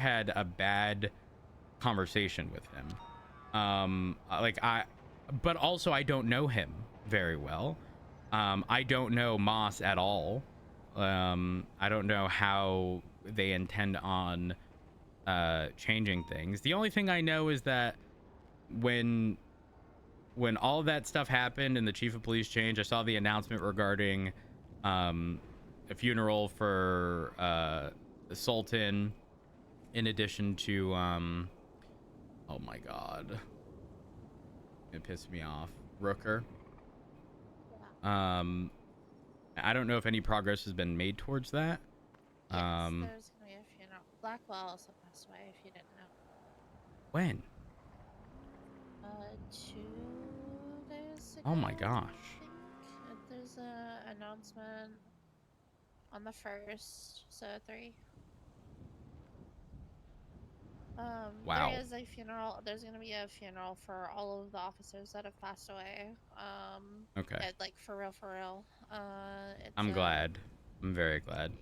had a bad conversation with him. But also I don't know him very well. I don't know Moss at all. I don't know how they intend on changing things. The only thing I know is that when all of that stuff happened and the chief of police changed, I saw the announcement regarding a funeral for the Sultan, in addition to oh my god, it pissed me off, Rooker. I don't know if any progress has been made towards that. Yes, there's gonna be a funeral. Blackwell also passed away, if you didn't know. When? 2 days ago. Oh my gosh. I think there's a announcement on the 1st, so 3. Wow. There is a funeral. There's gonna be a funeral for all of the officers that have passed away. Okay. Like for real. I'm glad. I'm very glad.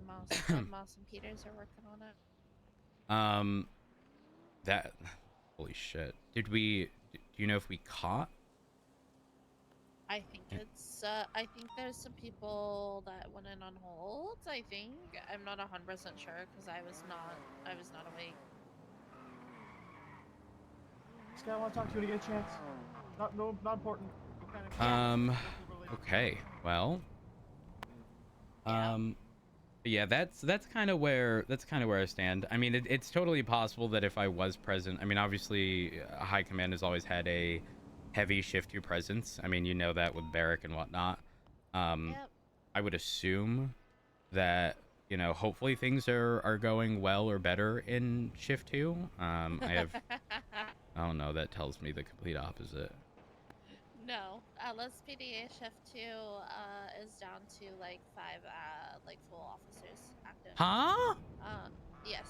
Moss and Peters are working on it. That, holy shit. Do you know if we caught? I think it's, I think there's some people that went in on hold, I think. I'm not 100% sure, because I was not awake. This guy I want to talk to you when you get a chance. Not important. Okay, well. Yeah. Yeah, that's kind of where I stand. I mean, it's totally possible that if I was present, I mean, obviously, High Command has always had a heavy shift 2 presence. I mean, you know that with Barrack and whatnot. Yep. I would assume that, you know, hopefully things are going well or better in shift 2. I have, I don't know, that tells me the complete opposite. No, LSPD shift 2 is down to like 5 like full officers active. Huh? Yes,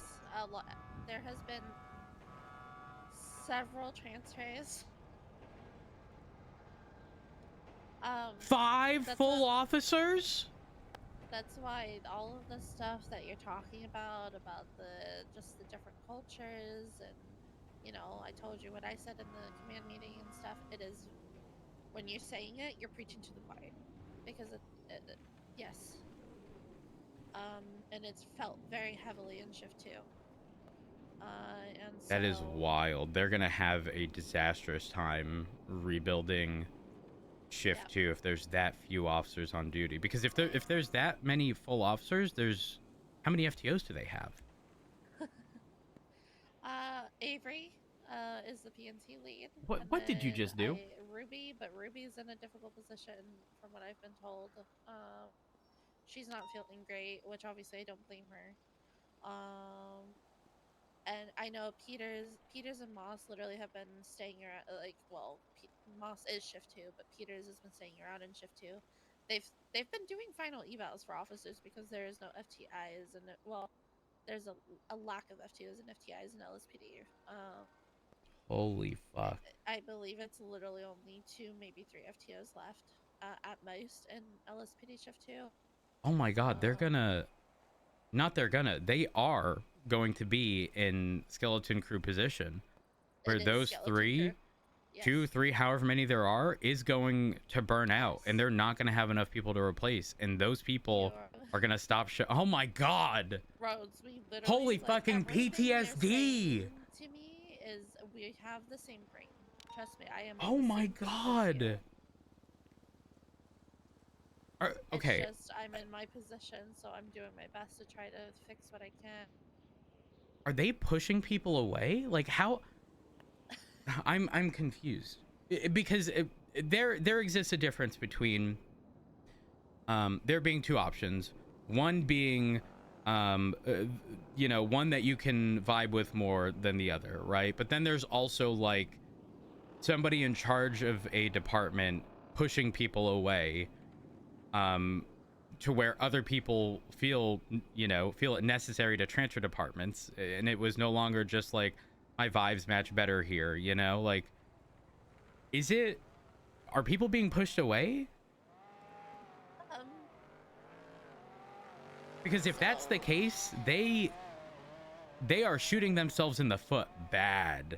there has been several transfers. 5 full officers? That's why all of the stuff that you're talking about just the different cultures, and you know, I told you what I said in the command meeting and stuff. It is, when you're saying it, you're preaching to the choir, because yes. And it's felt very heavily in shift 2. And so, that is wild. They're gonna have a disastrous time rebuilding shift 2 if there's that few officers on duty. Because if there's that many full officers, there's how many FTOs do they have? Avery is the PNC lead. What did you just do? Ruby's in a difficult position from what I've been told. She's not feeling great, which obviously I don't blame her. And I know Peters and Moss literally have been staying around. Like, well, Moss is shift 2, but Peters has been staying around in shift 2. They've been doing final evals for officers because there is no FTIs, and there's a lack of FTOs and FTIs in LSPD. Holy fuck! I believe it's literally only 2, maybe 3 FTOs left at most in LSPD shift 2. Oh my god, they are going to be in skeleton crew position, where those 3, yes. 2, 3, however many there are, is going to burn out, and they're not going to have enough people to replace, and those people are going to stop. Oh my god! Rhodes, we literally, holy fucking PTSD! To me, is we have the same brain. Trust me, I am. Oh my god! Okay. It's just I'm in my position, so I'm doing my best to try to fix what I can. Are they pushing people away? Like how? I'm confused because there exists a difference between there being 2 options. One being you know, one that you can vibe with more than the other, right? But then there's also like somebody in charge of a department pushing people away to where other people feel it necessary to transfer departments, and it was no longer just like my vibes match better here, you know? Like, are people being pushed away? Because if that's the case, they are shooting themselves in the foot bad.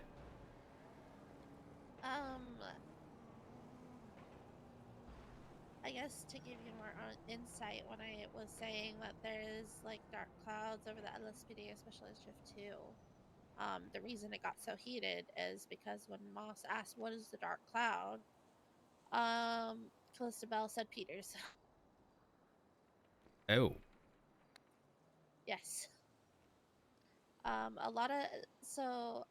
I guess to give you more insight, when I was saying that there's like dark clouds over the LSPD, especially in Shift 2, the reason it got so heated is because when Moss asked, "What is the dark cloud?" Callista Bell said Peters. Oh. Yes. A lot of so,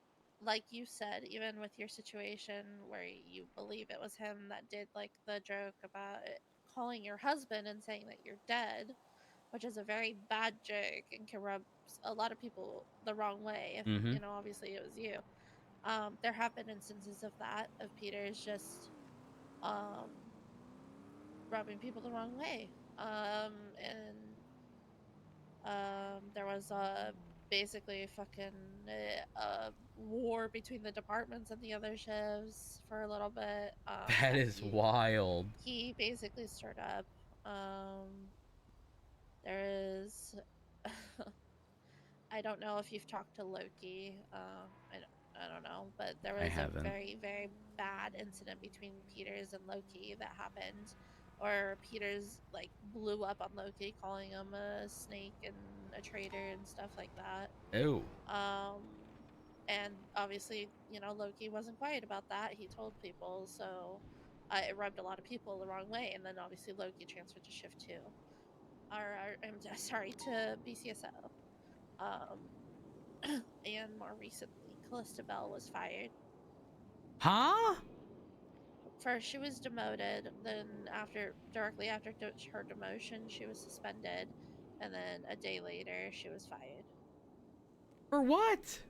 like you said, even with your situation where you believe it was him that did like the joke about it, calling your husband and saying that you're dead, which is a very bad joke and can rub a lot of people the wrong way. If Mm-hmm. you know, obviously it was you. There have been instances of that, of Peters just um rubbing people the wrong way. And there was a basically fucking war between the departments and the other shifts for a little bit. That That is wild. he basically stirred up. Um, there is I don't know if you've talked to Loki. I don't know, but there I was a haven't. very, very bad incident between Peters and Loki that happened, or Peters like blew up on Loki, calling him a snake and a traitor and stuff like that. Oh. Um, and obviously, you know, Loki wasn't quiet about that. He told people, so it rubbed a lot of people the wrong way. And then obviously Loki transferred to Shift Two, or I'm sorry, to BCSO. Um, and more recently, Callista Bell was fired. Huh? First, she was demoted. Then, directly after her demotion, she was suspended. And then a day later, she was fired. For what?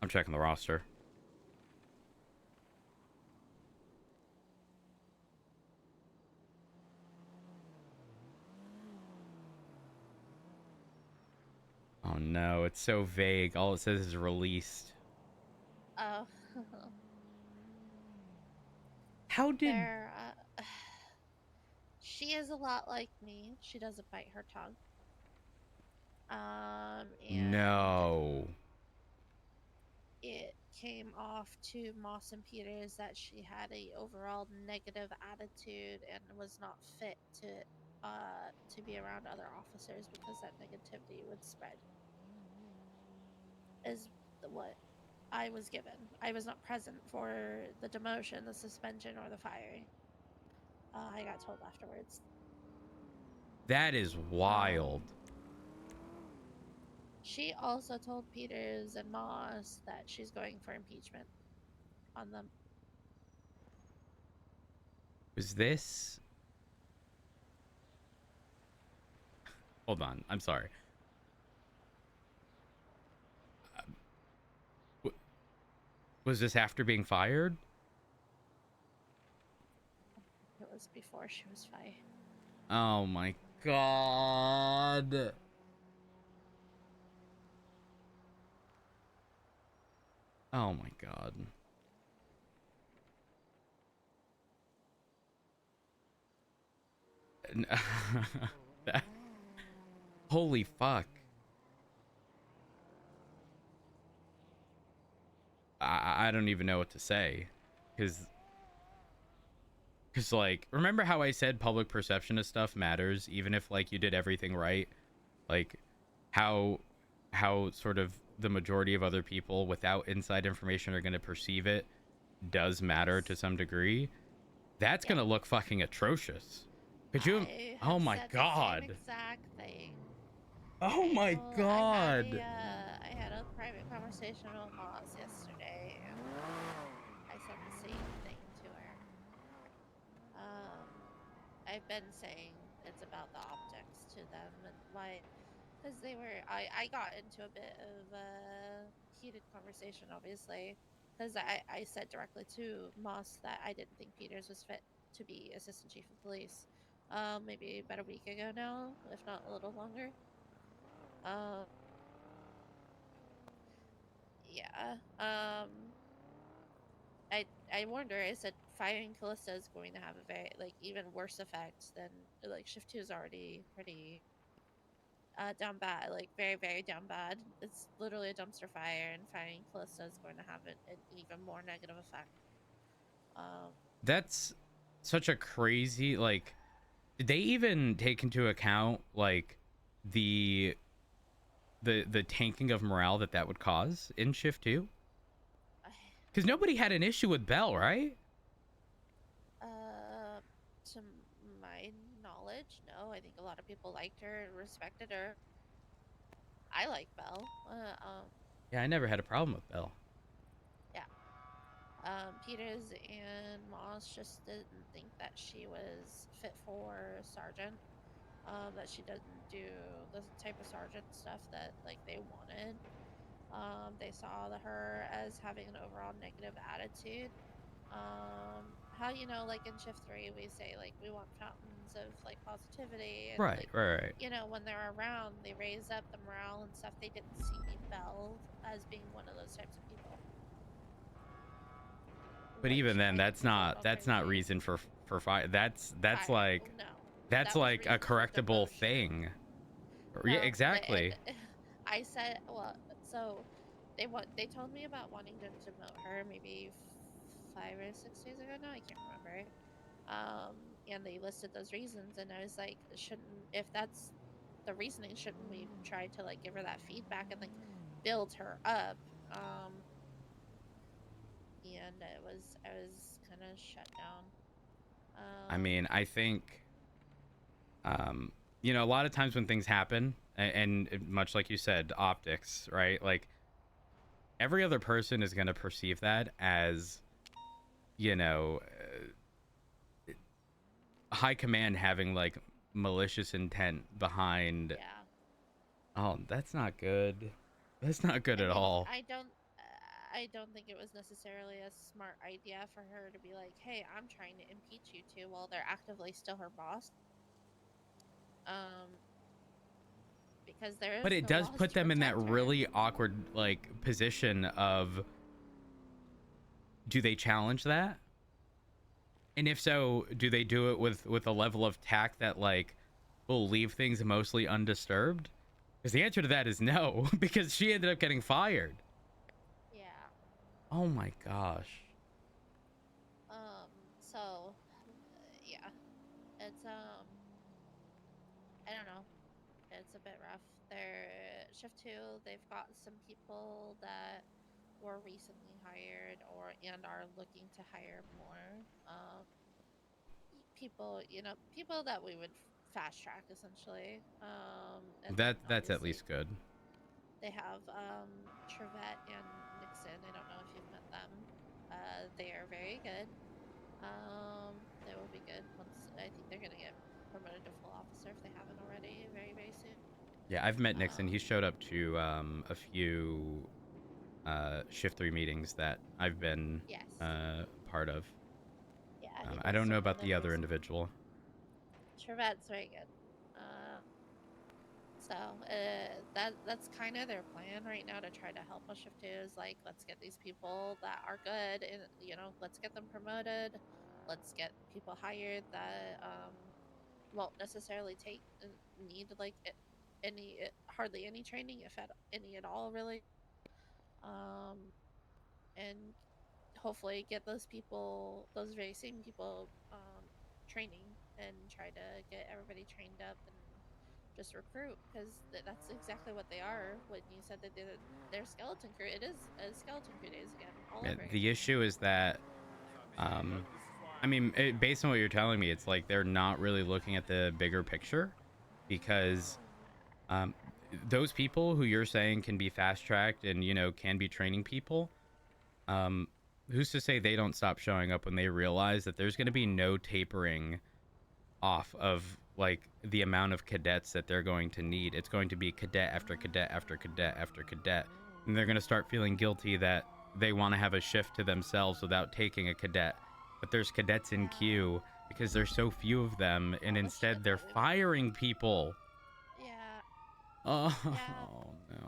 I'm checking the roster. Oh no, it's so vague. All it says is released. Oh, How did... there. She is a lot like me. She doesn't bite her tongue. And No. it came off to Moss and Peters that she had a overall negative attitude and was not fit to be around other officers because that negativity would spread. Is what I was given. I was not present for the demotion, the suspension, or the firing. I got told afterwards. That is Um, wild. she also told Peters and Moss that she's going for impeachment on them. Was this... Hold on. I'm sorry. Was this after being fired? It was before she was fired. Oh my god. Oh my god. Holy fuck. I don't even know what to say. Because, like, remember how I said public perception of stuff matters, even if, like, you did everything right? Like, how sort of the majority of other people without inside information are going to perceive it does matter to some degree. That's Yeah. going to look fucking atrocious. Could you... I Oh have my said god. the same exact thing. Oh my god. I had a private conversation with Moss yesterday, and I said the same thing to her. I've been saying it's about the optics to them and why, because I got into a bit of a heated conversation, obviously, because I said directly to Moss that I didn't think Peters was fit to be assistant chief of police. Maybe about a week ago now, if not a little longer. Um, yeah. I warned her. I said firing Callista is going to have a very like even worse effect than like Shift Two is already pretty. down bad, like very, very down bad. It's literally a dumpster fire, and firing Callista is going to have an even more negative effect. That's such a crazy, like, did they even take into account like the the tanking of morale that would cause in shift 2? Because nobody had an issue with Bell, right? To my knowledge, no. I think a lot of people liked her, respected her. I like Belle. Yeah, I never had a problem with Bell. Yeah. Peters and Moss just didn't think that she was fit for sergeant. That she doesn't do the type of sergeant stuff that like they wanted. They saw her as having an overall negative attitude. How like in shift 3 we say like we want fountains of like positivity and Right, like right. when they're around they raise up the morale and stuff. They didn't see Belle as being one of those types of people. But Which even then, I think that's was a little not crazy. reason for fire. That's Fire. like No, that's that was like a reason for correctable demotion. thing. Yeah, No, exactly. I said, well, so they told me about wanting to demote her maybe 5 or 6 days ago now. I can't remember. And they listed those reasons, and I was like, shouldn't, if that's the reasoning, shouldn't we try to like give her that feedback and like build her up? And I was kind of shut down. I mean, I think you know, a lot of times when things happen, and much like you said, optics, right? Like every other person is going to perceive that as, you know, high command having like malicious intent behind. Yeah. Oh, that's not good. That's not good I at mean, all. I don't think it was necessarily a smart idea for her to be like, "Hey, I'm trying to impeach you too," while they're actively still her boss. Um, because there But is it no does laws put to them in that protect her. really awkward like position of, do they challenge that? And if so, do they do it with a level of tact that like will leave things mostly undisturbed? Because the answer to that is no, because she ended up getting fired. Yeah. Oh my gosh. So, yeah, it's I don't know. It's a bit rough. They're shift 2. They've got some people that were recently hired or and are looking to hire more. People, people that we would fast track essentially. And then That's at obviously least good. they have Trevette and Nixon. I don't know if you've met them. They are very good. They will be good once. I think they're gonna get promoted to full officer if they haven't already, very very soon. Yeah, I've met Nixon. He Um, showed up to a few shift 3 meetings that I've been yes, part of. yeah, he I does don't know some of about them the other recently. individual. Trevette's very good. So that's kind of their plan right now to try to help us shift is like let's get these people that are good and let's get them promoted, let's get people hired that won't necessarily need like hardly any training if at any at all really, um and hopefully get those very same people training and try to get everybody trained up and just recruit because that's exactly what they are. When you said that they're skeleton crew, it is a skeleton crew days again, all Yeah, over again. the issue is that um I mean, based on what you're telling me, it's like they're not really looking at the bigger picture, because um, those people who you're saying can be fast tracked and, you know, can be training people, um, who's to say they don't stop showing up when they realize that there's going to be no tapering off of like the amount of cadets that they're going to need. It's going to be cadet after cadet after cadet after cadet, and they're going to start feeling guilty that they want to have a shift to themselves without taking a cadet, but there's cadets in queue because there's so few of them, and All the instead shit they're that we've been firing people. Yeah. Oh Yeah.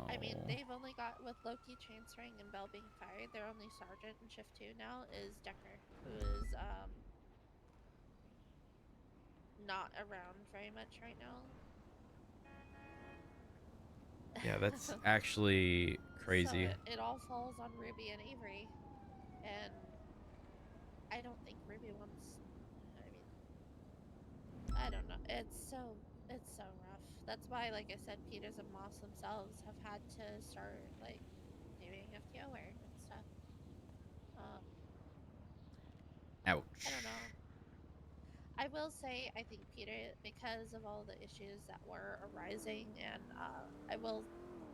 I mean, no. they've only got with Loki transferring and Bell being fired. Their only sergeant in shift 2 now is Decker, who is not around very much right now. Yeah, that's actually So crazy. it all falls on Ruby and Avery, and I don't think Ruby wants. I mean, I don't know. It's so rough. That's why, like I said, Peters and Moss themselves have had to start like doing FTO work and stuff. Um, I don't Ouch. know. I will say, I think Peter, because of all the issues that were arising, and I will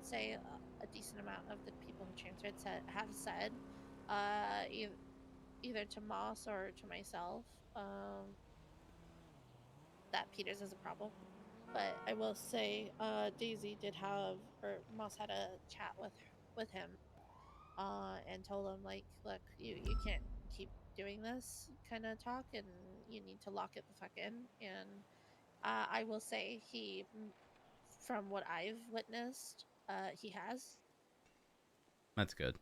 say a decent amount of the people who transferred have said, uh, e- either to Moss or to myself, that Peters is a problem. But I will say, Daisy did have, or Moss had a chat with him, and told him like, look, you can't keep doing this kind of talk, and you need to lock it the fuck in. And I will say from what I've witnessed, he has. That's good.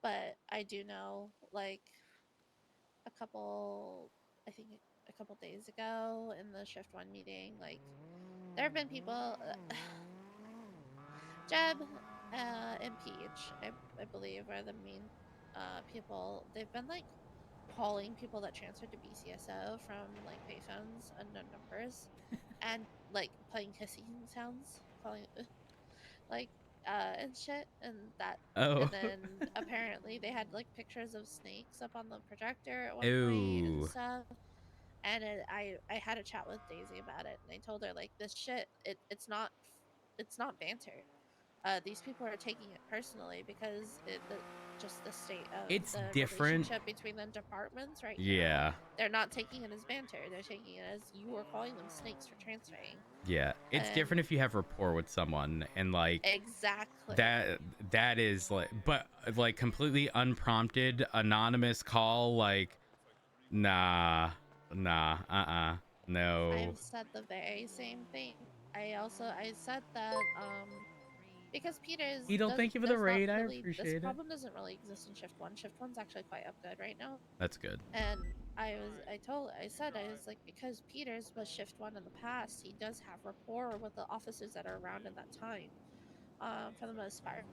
But I do know, like a couple, I think a couple days ago in the Shift One meeting, like there have been people, Jeb, and Peach, I believe, are the main people. They've been like calling people that transferred to BCSO from like payphones, unknown numbers, and like playing hissing sounds, calling like and shit, Oh. and then apparently they had like pictures of snakes up on the projector at one point and Ooh. stuff. And I had a chat with Daisy about it, and I told her like this shit, it's not banter. These people are taking it personally because just the state of It's the different. relationship between the departments right now. Yeah. They're not taking it as banter. They're taking it as you are calling them snakes for transferring. Yeah. It's And different if you have rapport with someone and like exactly. that is like, but like completely unprompted anonymous call, like nah, no. I've said the very same thing. I said that because Peters Edel, thank you for the does not raid. I really, this appreciate it. problem doesn't really exist in Shift One. Shift One's actually quite up good right now. That's good. And I said, I was like, because Peters was Shift One in the past, he does have rapport with the officers that are around in that time, for the most part.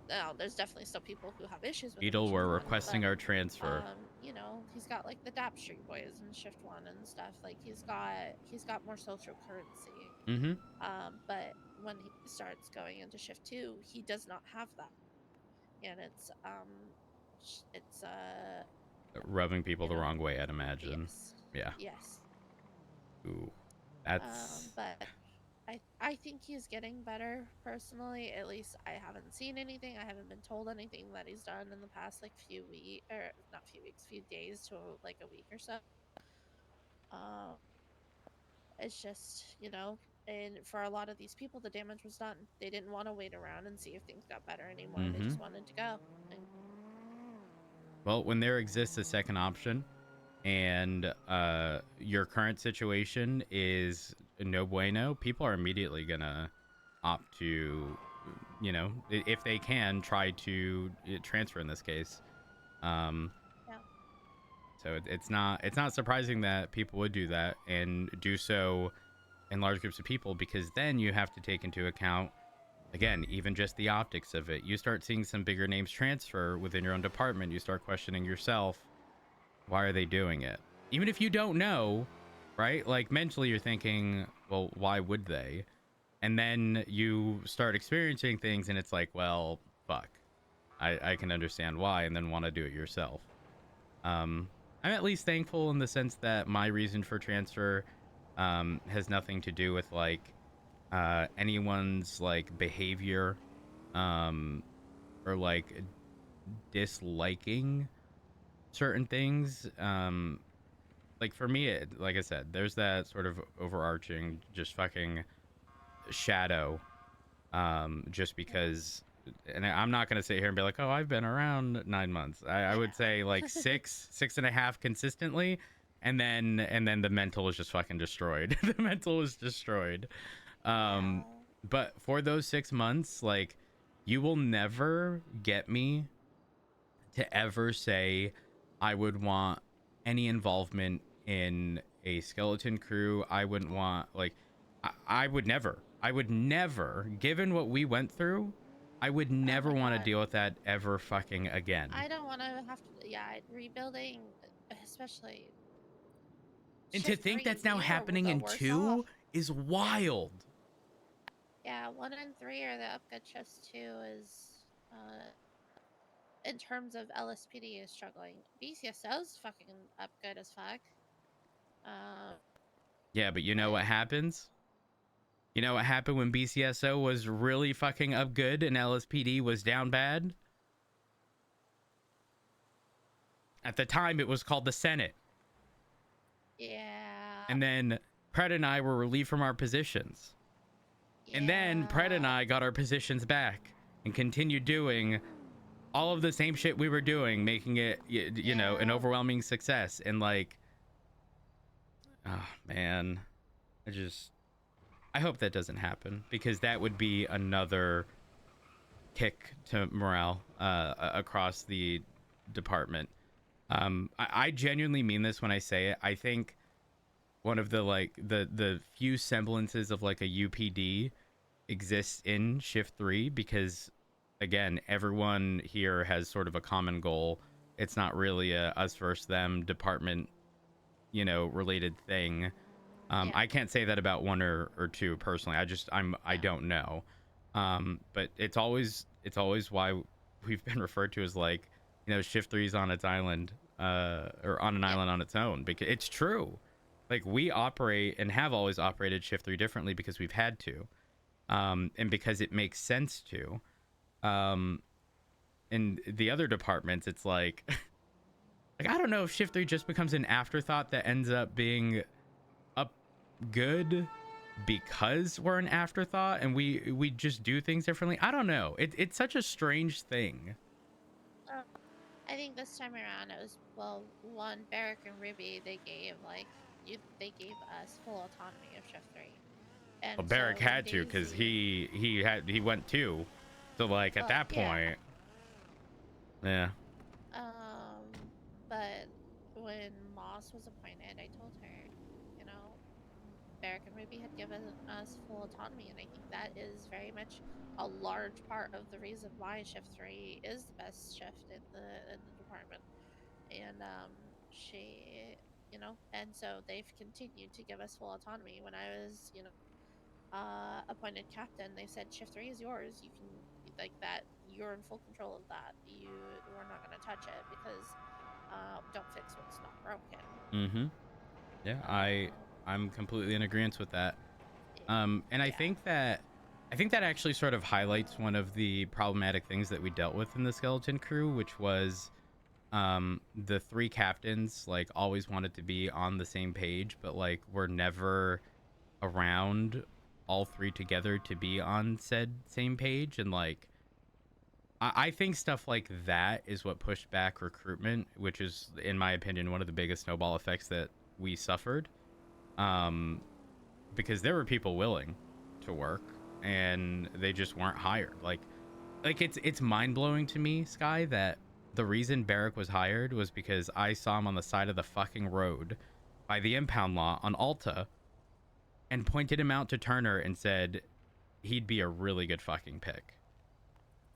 Now, there's definitely still people who have issues with him in Edel, Shift we're One, but requesting our transfer. he's got like the Dap Street Boys in Shift One and stuff. Like he's got more social currency. Mm-hmm. But when he starts going into Shift Two, he does not have that, and it's Rubbing people you the know, wrong way, I'd imagine. yes, Yeah. yes. Ooh. That's But I think he's getting better personally. At least I haven't seen anything. I haven't been told anything that he's done in the past like few weeks, or not few weeks, few days to like a week or so. Um, it's just, and for a lot of these people, the damage was done. They didn't want to wait around and see if things got better anymore. They mm-hmm. just wanted to go. And Well, when there exists a second option and your current situation is no bueno, people are immediately gonna opt to, if they can, try to transfer in this case. Um, yeah, so it's not surprising that people would do that and do so in large groups of people, because then you have to take into account, again, even just the optics of it. You start seeing some bigger names transfer within your own department. You start questioning yourself, why are they doing it? Even if you don't know, right? Like mentally you're thinking, well, why would they? And then you start experiencing things and it's like, well, fuck. I can understand why, and then want to do it yourself. Um, I'm at least thankful in the sense that my reason for transfer has nothing to do with like anyone's like behavior um, or like disliking certain things. Like for me, like I said, there's that sort of overarching just fucking shadow. Just yeah, because, and I'm not gonna sit here and be like, oh, I've been around 9 months. I I would say like know. six and a half consistently, and then the mental is just fucking destroyed. The mental is destroyed. Um, Yeah, but for those 6 months, like, you will never get me to ever say I would want any involvement in a skeleton crew. I wouldn't want, like, I would never. I would never, given what we went through, I would Oh never my want to God. deal with that ever fucking again. I don't want to have to. Yeah, rebuilding, especially And to shift think three. that's now We were happening the in worst off. 2 is Yeah. wild. Yeah, 1 and 3 are the upgood shifts. 2 is in terms of LSPD is struggling. BCSO's fucking up good as fuck. Yeah, but you know what But happens? You know what happened when BCSO was really fucking up good and LSPD was down bad? At the time, it was called the Senate. yeah, And then Pred and I were relieved from our positions. And then Pred and yeah, I got our positions back and continued doing all of the same shit we were doing, making it, you know, an yeah. overwhelming success. And like, oh man, I hope that doesn't happen, because that would be another kick to morale across the department. I genuinely mean this when I say it. I think one of the like the few semblances of like a UPD exists in Shift 3, because again, everyone here has sort of a common goal. It's not really a us versus them department, you know, related thing. Yeah. I can't say that about 1 or 2 personally. I No. don't know. But it's always why we've been referred to as, like, you know, Shift 3's on its island, or on an Yep. island on its own, because it's true. Like, we operate and have always operated Shift 3 differently because we've had to, and because it makes sense to. In the other departments, it's like, like, I don't know if Shift 3 just becomes an afterthought that ends up being up good because we're an afterthought and we just do things differently. I don't know. It's such a strange thing. Uh, I think this time around it was, well, one, Barrick and Ruby, they gave they gave us full autonomy of Shift 3. Well, And Barrick so when had to, because Daisy, he went too. So like at well, that yeah, point, yeah. um, but when Moss was appointed, I told her, you know, Barrick and Ruby had given us full autonomy, and I think that is very much a large part of the reason why Shift 3 is the best shift in the department. And she, and so they've continued to give us full autonomy. When I was, appointed captain, they said Shift 3 is yours. You can, like, that, you're in full control of that. We're not going to touch it because don't fix what's not broken. Mm-hmm. Yeah, Um, I'm completely in agreement with that. And yeah, I think that actually sort of highlights one of the problematic things that we dealt with in the Skeleton Crew, which was the 3 captains like always wanted to be on the same page, but like we're never around all 3 together to be on said same page. And like I think stuff like that is what pushed back recruitment, which is, in my opinion, one of the biggest snowball effects that we suffered. Um, because there were people willing to work and they just weren't hired. Like it's mind blowing to me, Sky, that the reason Barrick was hired was because I saw him on the side of the fucking road by the impound lot on Alta and pointed him out to Turner and said he'd be a really good fucking pick,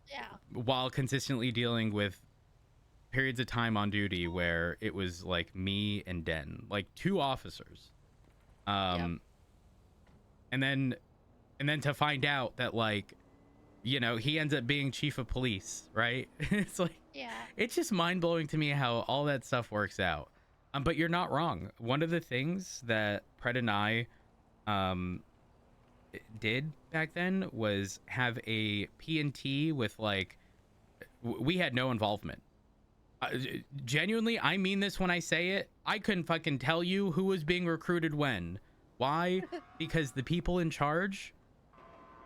yeah, while consistently dealing with periods of time on duty where it was like me and Den, like 2 officers. yep, Um, and then to find out that, like, you know, he ends up being chief of police, right? It's like, yeah, it's just mind-blowing to me how all that stuff works out. But you're not wrong. One of the things that Pred and I um did back then was have a P&T with, like, we had no involvement. Genuinely, I mean this when I say it. I couldn't fucking tell you who was being recruited when. Why? Because the people in charge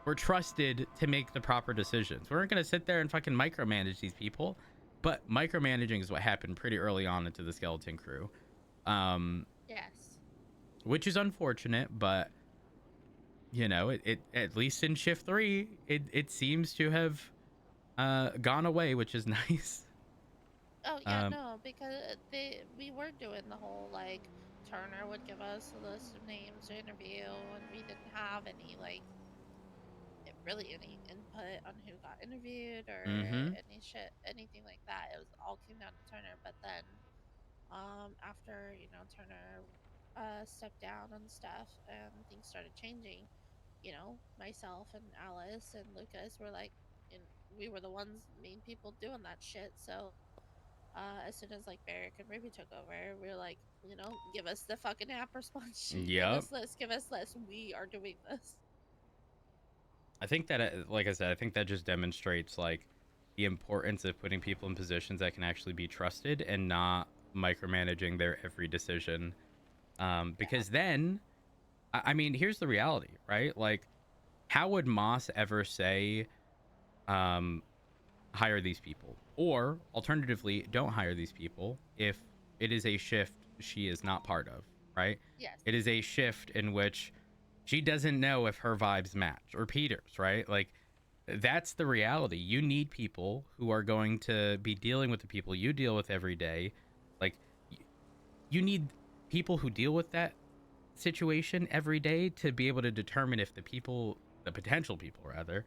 were trusted to make the proper decisions. We weren't going to sit there and fucking micromanage these people. But micromanaging is what happened pretty early on into the Skeleton Crew. yes, Which is unfortunate, but, you know, it at least in Shift 3, it seems to have gone away, which is nice. oh yeah, Um, no, because we were doing the whole, like, Turner would give us a list of names to interview, and we didn't have any, like, really any input on who got interviewed or Mm-hmm. anything like that. It was all came down to Turner. But then, after Turner stepped down and stuff, and things started changing, myself and Alice and Lucas were like, and we were the ones, main people doing that shit. So as soon as like Barrick and Ruby took over, we were like, give us the fucking app response sheet, give Yep. us this, give us this. We are doing this. I think that, like I said, I think that just demonstrates like the importance of putting people in positions that can actually be trusted and not micromanaging their every decision. Yeah. Because then, I mean, here's the reality, right? Like, how would Moss ever say, um, hire these people? Or alternatively, don't hire these people if it is a shift she is not part of, right? Yes. It is a shift in which she doesn't know if her vibes match, or Peter's, right? Like, that's the reality. You need people who are going to be dealing with the people you deal with every day. Like, you need people who deal with that situation every day to be able to determine if the potential people rather,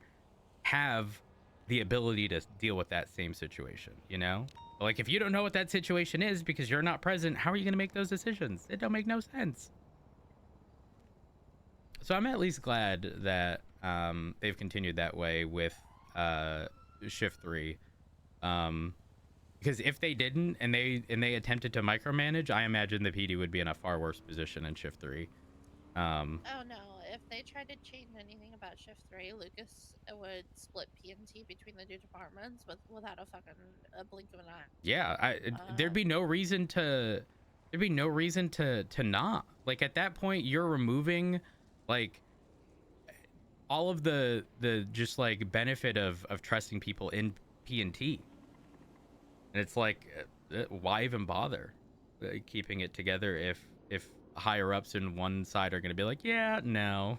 have the ability to deal with that same situation, you know? Like, if you don't know what that situation is because you're not present, how are you going to make those decisions? It don't make no sense. So I'm at least glad that they've continued that way with shift 3. Because if they didn't and they attempted to micromanage, I imagine the PD would be in a far worse position in shift 3. Oh no! If they tried to change anything about Shift 3, Lucas would split PNT between the two departments without a blink of an eye. Yeah, Uh, there'd be no reason to not. Like, at that point you're removing like all of the just like benefit of trusting people in P&T. And it's like, why even bother keeping it together if higher ups in one side are going to be like, yeah, no.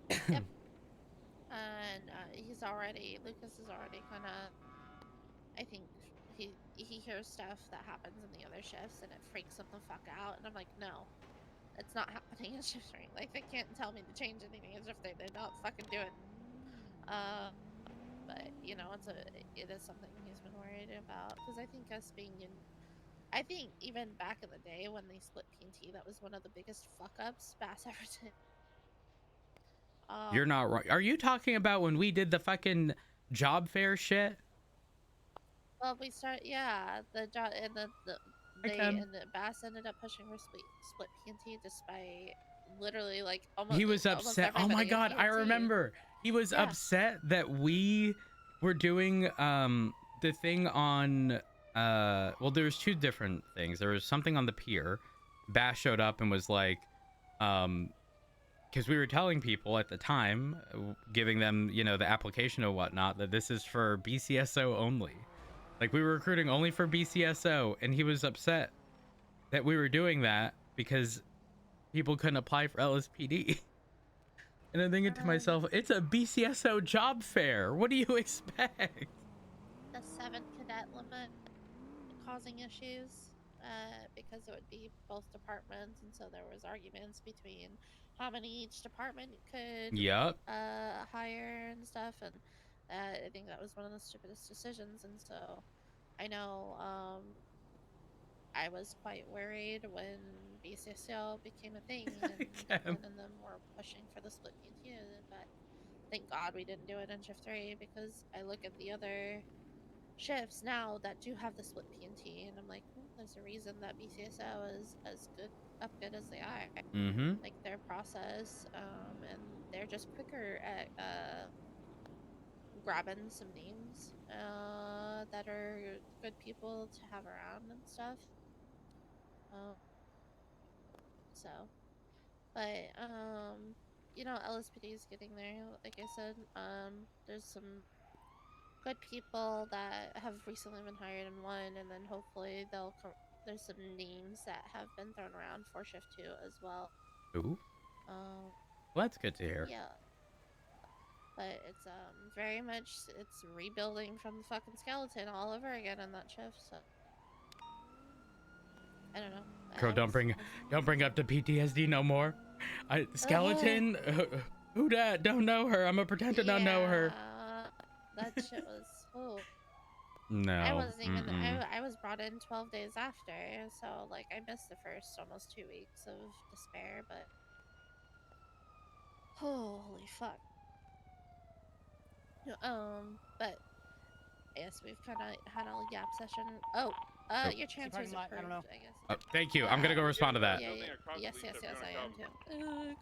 yep. And Lucas is already kind of, I think he hears stuff that happens in the other shifts and it freaks him the fuck out. And I'm like, no, it's not happening in shift 3. Like, they can't tell me to change anything in shift 3. They're not fucking doing it. But it is something he's been worried about, because I think us being in, I think even back in the day when they split PNT, that was one of the biggest fuck ups Bass ever did. You're Um, not right. Are you talking about when we did the fucking job fair shit? well, we start, yeah, the job and I can. the Bass ended up pushing for split PNT despite literally like He was almost upset. Oh my everybody in god, I PNT. remember. He was Yeah, upset that we were doing the thing on well, there's two different things. There was something on the pier. Bash showed up and was like, because we were telling people at the time, giving them, the application and whatnot, that this is for BCSO only. Like, we were recruiting only for BCSO, and he was upset that we were doing that because people couldn't apply for LSPD. And I'm thinking to and myself, it's a BCSO job fair. What do you expect? the 7 cadet limit causing issues, because it would be both departments, and so there was arguments between how many each department could Yup. hire and stuff. And I think that was one of the stupidest decisions. And so I know, I was quite worried when BCSL became a thing and Cam. Declan and them were pushing for the split PNT, but thank God we didn't do it in shift 3, because I look at the other shifts now that do have the split PNT, and I'm like, there's a reason that BCSO is as good as they are. Mm-hmm. Like, their process, and they're just quicker at grabbing some names that are good people to have around and stuff. Um, so, but LSPD is getting there. Like I said, there's some good people that have recently been hired in one, and then hopefully there's some names that have been thrown around for shift 2 as well. Ooh, Um, well, that's good to hear. yeah, but it's very much, it's rebuilding from the fucking skeleton all over again in that shift. So I don't know. Girl, don't bring up the PTSD no more. Uh, Skeleton. Who dat? Don't know her. I'm gonna pretend to not know her. That shit was. Oh, No. I wasn't even. Mm-mm. I was brought in 12 days after, so like I missed the first almost 2 weeks of despair. But holy fuck. But yes, we've kind of had a yap session. Oh, Oh. your transfer's parking lot, I approved. don't know. I guess. Oh, thank you. I'm gonna go respond to that. Yeah, yes, I am too.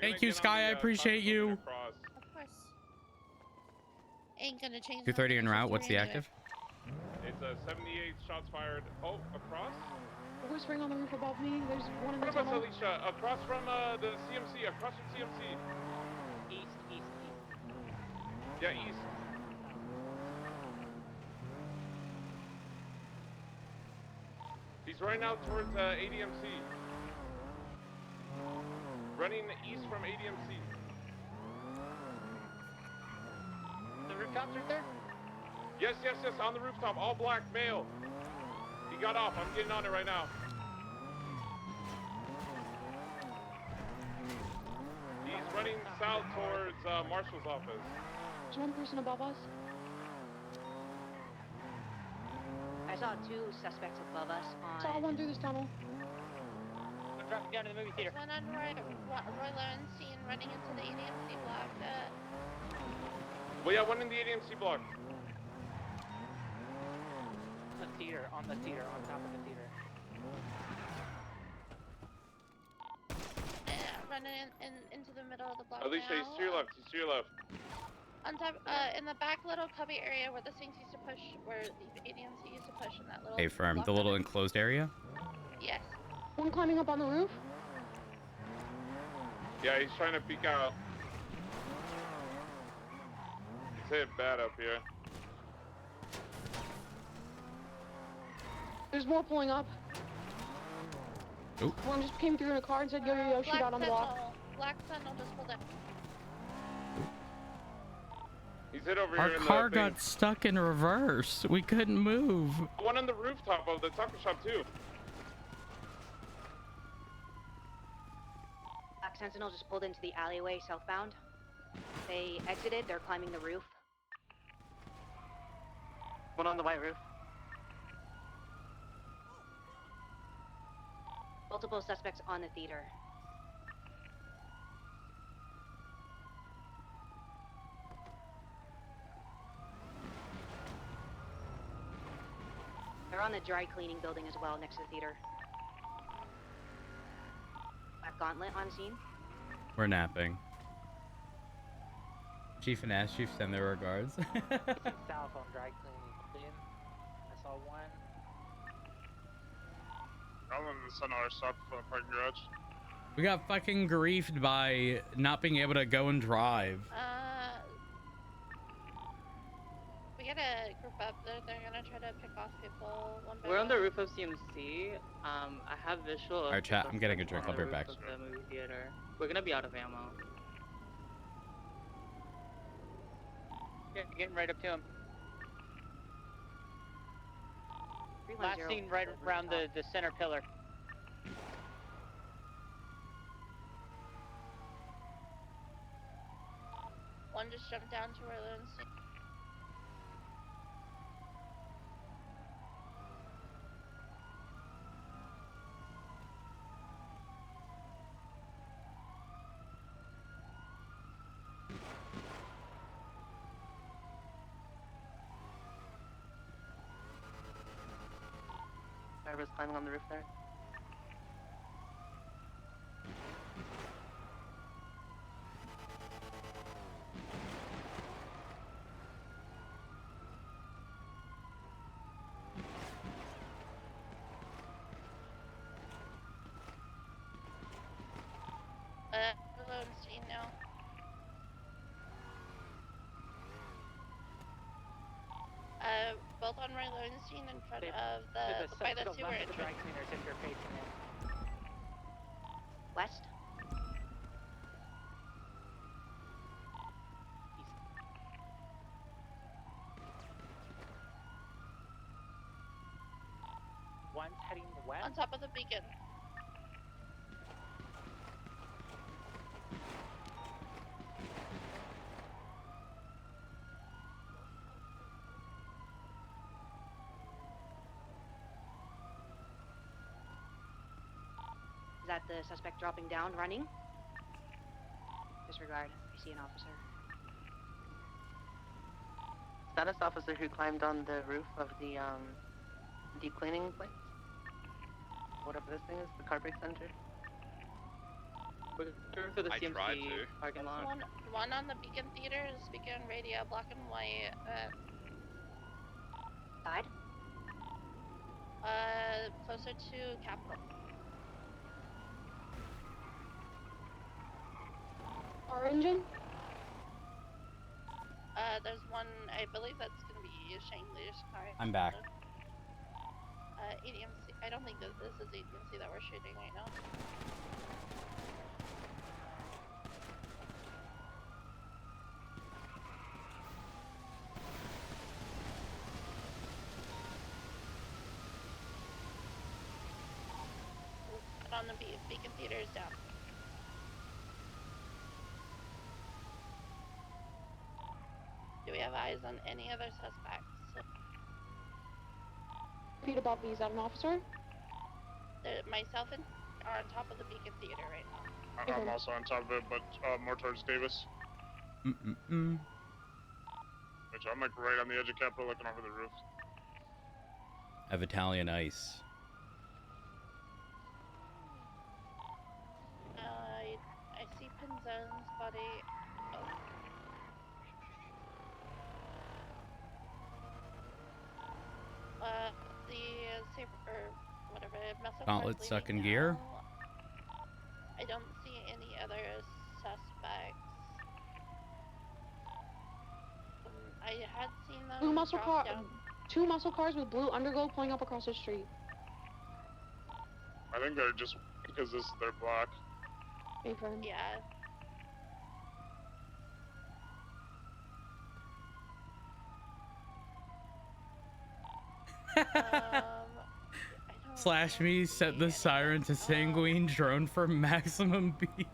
Thank you, Sky. I appreciate you. Of course. Ain't gonna change. 2:30 en route. What's the active? It's a 78 shots fired. Oh, across? Whispering on the roof above me. There's one in the What about tunnel. Alicia? Across from the CMC. Across from CMC. East. Yeah, east. He's running out towards ADMC. Running east from ADMC. The rooftops right there? Yes, on the rooftop. All black, male. He got off. I'm getting on it right now. He's running south towards Marshall's office. There's one person above us. I saw 2 suspects above us on... Saw one through this tunnel. I'm dropping down to the movie theater. One on Roy Lowenstein running into the ADMC block. Well, yeah, one in the ADMC block. On the theater, on top of the theater. Running into the middle of the block. Alicia, now. he's to your left. He's to your left. On top, in the back little cubby area where the Saints used to push, where the ADMC used to push in that little. Hey, firm. block The little running. enclosed area. Yes. One climbing up on the roof. Yeah, he's trying to peek out. It's hit bad up here. There's more pulling up. Oop. One just came through in a car and said, yo, yo, yo, shoot out on the block. Black Sentinel just pulled up. He's hit over Our here in car the thing. got stuck in reverse. We couldn't move. One on the rooftop of the taco shop too. Black Sentinel just pulled into the alleyway southbound. They exited. They're climbing the roof. One on the white roof. Multiple suspects on the theater. They're on the dry cleaning building as well, next to the theater. Black Gauntlet on scene. We're napping. Chief and Ash Chief send their regards. South on dry cleaning. I saw one. I'm on the Sunrise stop for the parking garage. We got fucking griefed by not being able to go and drive. We gotta group up. They're gonna try to pick off people one by We're on the one. roof of CMC. I have visual. Alright, chat, I'm getting a drink. I'll be right back. Of the movie theater. We're gonna be out of ammo. Yeah, getting right up to him. Last 310 seen right around the center pillar. One just jumped down to where Lowenstein. Whoever's climbing on the roof there. Lowenstein now. Both on Roy Lowenstein in front of by the sewer left of the dry entrance. cleaners if you're facing it. West. One's heading On west. top of the beacon. that the suspect dropping down, running? Disregard. I see an officer. Status officer who climbed on the roof of the deep cleaning place. Whatever this thing is, the car break center. We're going for the I CMC tried to. parking lot. One on the Beacon Theater, speaking on radio, black and white. Side? Closer to Capitol. Car engine? There's one, I believe that's gonna be Shane Lee's car. I'm back. EDMC, I don't think that this is EDMC that we're shooting right now. On the Beacon Theater is down. Do we have eyes on any other suspects? Feet above me, is that an officer? Myself and are on top of the Beacon Theater right now. I'm also on top of it, but more towards Davis. Which I'm like right on the edge of Capitol looking over the roof. I have Italian ice. I see Pinzone's body. Oh. The saber or whatever muscle Gauntlet cars suck in leaving gear. now. I don't see any other suspects. I had seen them. Blue muscle drop car, down. 2 muscle cars with blue underglow pulling up across the street. I think they're just because this is their block. Confirm. Yeah. Slash me, set the siren to sanguine, drone for maximum beef.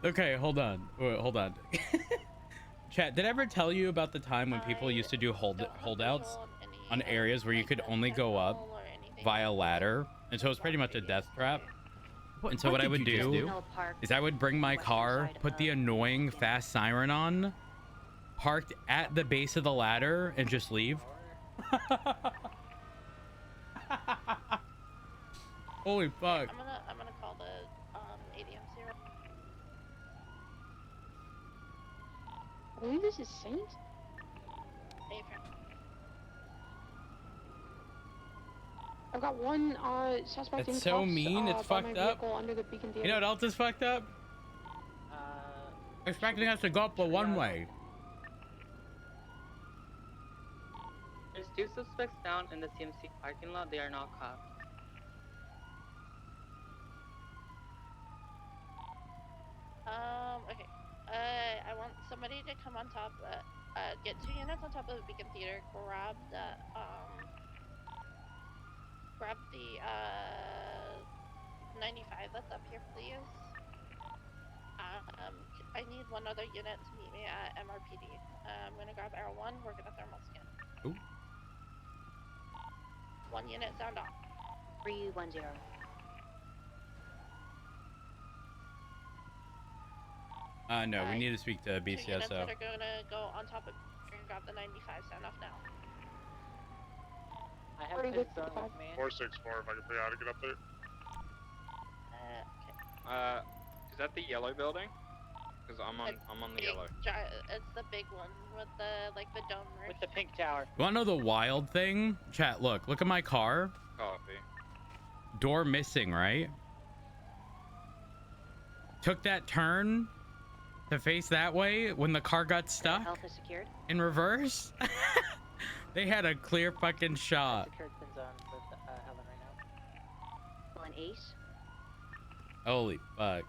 Okay, hold on. Wait, hold on. Chat, did I ever tell you about the time when people used to do holdouts on areas where you could only go up via ladder? And so it was pretty much a death trap. And so what I would do is I would bring my car, put the annoying fast siren on, parked at the base of the ladder, and just leave. Holy fuck. I'm gonna call the ADMC. I believe this is Saint? I've got one suspect in It's so cuffs, mean, it's by my fucked up. vehicle under the Beacon Theater. You know what else is fucked up? Expecting us to go up the one way. There's 2 suspects down in the CMC parking lot. They are not cops. Okay. I want somebody to come on top, get 2 units on top of the Beacon Theater, grab the, 95 that's up here, please. I need one other unit to meet me at MRPD. I'm gonna grab R1, we're gonna thermal scan. Ooh. 1 unit, sound off. 310. No, we need to speak to 2 units BCSO. that are gonna go on top of and grab the 95, sound off now. I have Pretty good, Pinzone with me. 464 if I can figure out how to get up there. Okay. Is that the yellow building? Because I'm on the yellow. It's the big one with the the dome roof. With the pink tower. You wanna know the wild thing? Chat, look at my car. Copy. Door missing, right? Took that turn to face that way when the car got stuck Health is secured. in reverse. They had a clear fucking shot. Secured Pinzone with Helen right now. Well, an ace. Holy fuck.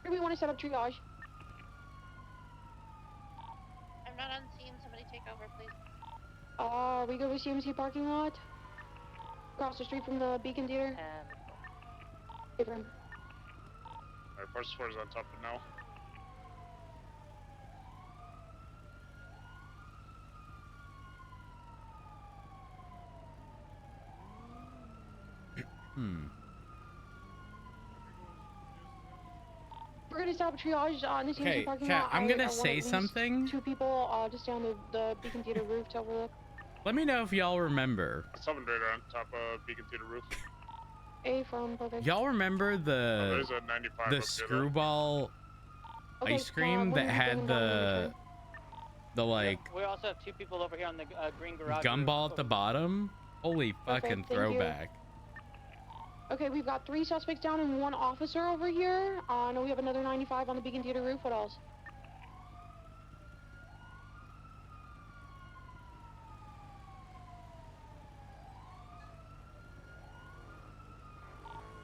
Where do we want to set up triage? I'm not on scene. Somebody take over, please. We go to CMC parking lot. Across the street from the Beacon Theater. And Confirm. Alright, 464 is on top of it now. We're gonna stop triage in the CMC Okay, parking chat, lot. I'm I gonna want say at least something. 2 people just down the Beacon Theater roof to overlook. Let me know if y'all remember. 7 radar on top of Beacon Theater roof. A from perfect. Y'all remember There's a 95 the up here, though. screwball Okay, ice cream when that are you had bringing down the like We also have 2 people over here on the green garage. gumball roof at the over- bottom? Holy Perfect, fucking thank you. throwback. Okay, we've got 3 suspects down and 1 officer over here. I know we have another 95 on the Beacon Theater roof. What else?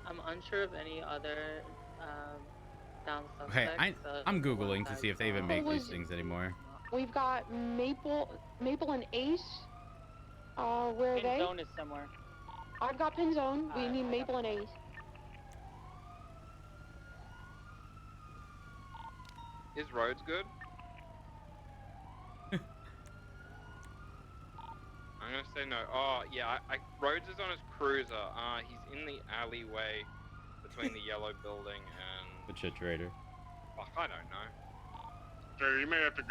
I'm unsure of any other down Okay, suspects. I'm googling to see if they even make these things anymore. We've got Maple and Ace. Where are Pin they? zone is somewhere. I've got Pin Zone. We need I Maple got- and Ace. Is Rhodes good? I'm gonna say no. Oh yeah, Rhodes is on his cruiser. He's in the alleyway between the yellow building and The chit trader. fuck, I don't know. Jerry, you may have to go.